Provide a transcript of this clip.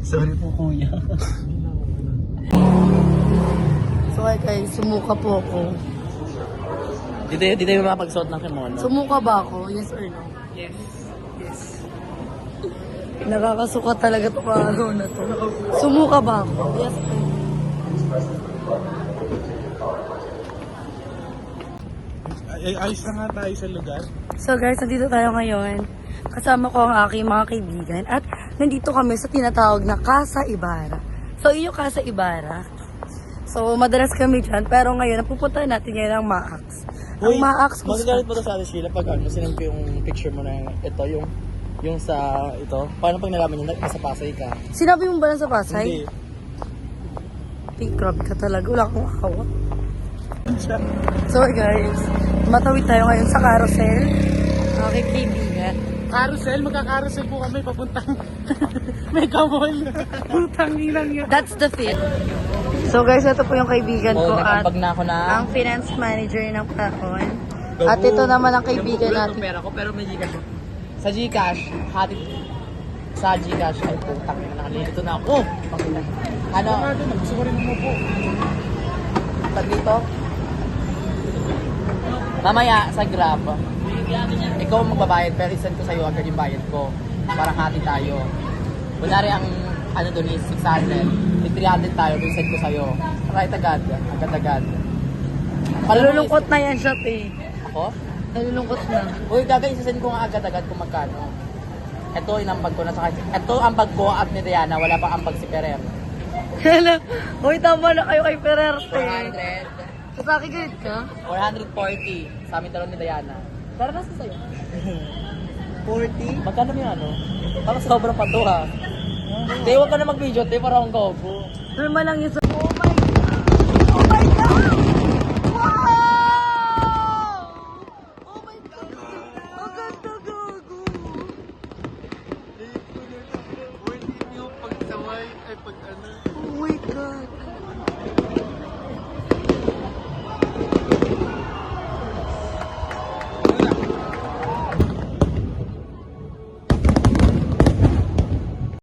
Sorry po, kuya. So guys, sumuka po ako. Di tayo makapagsuot ng kimono. Sumuka ba ako? Yes or no? Yes. Yes. Nakakasuka talaga itong araw na to. Sumuka ba ako? Yes or no? Ayos na nga tayo sa lugar. So guys, nandito tayo ngayon. Kasama ko ang aking mga kaibigan. At nandito kami sa tinatawag na Casa Ibarra. So, iyo Casa Ibarra. So, madalas kami dyan. Pero ngayon, napupuntahan natin ngayon ang Maax. Ang Maax ko Magagalit mo to sa Sheila pag sinend ko yung picture mo na ito, yung sa ito. Paano pag nalaman nyo, nasa Pasay ka? Sinabi mo ba na sa Pasay? Hindi. Grabe ka talaga. Wala akong awa. So guys, matawid tayo ngayon sa carousel. Okay, kaibigan. Carousel, magka-carousel po kami papuntang Mega Mall. Putang inang yan. That's the fit. So guys, ito po yung kaibigan ko at Nakapag na ako na. ang finance manager ng Paon. At ito naman ang kaibigan Nabubulat natin. yung pera ko pero may Gcash. Sa Gcash, hatid sa Gcash ay putang ina nakalilito na ako. Ano? Gusto ko rin mo po. Pag dito? Mamaya sa Grab. Ikaw ang magbabayad pero isend ko sa'yo agad yung bayad ko. Parang hati tayo. Kunwari ang ano doon is 600. May 300 tayo, isend ko sa'yo. Right agad. Agad-agad. Malulungkot na yan siya, te. Ako? Malulungkot na. Uy, gagawin, isend ko nga agad-agad kung magkano. Ito inambag ko na sa kasi. Ito ang bag ko at ni Diana, wala pang ambag si Ferrer. Hala, uy, tama na kayo kay Ferrerte. 400. Sa akin galit ka? 440 sa amin talon ni Diana. Pero nasa sa'yo? 40? Magkano yung ano? Parang sobrang pa to ha. Hindi, huwag ka na mag-video, te, para akong gogo. Normal lang yun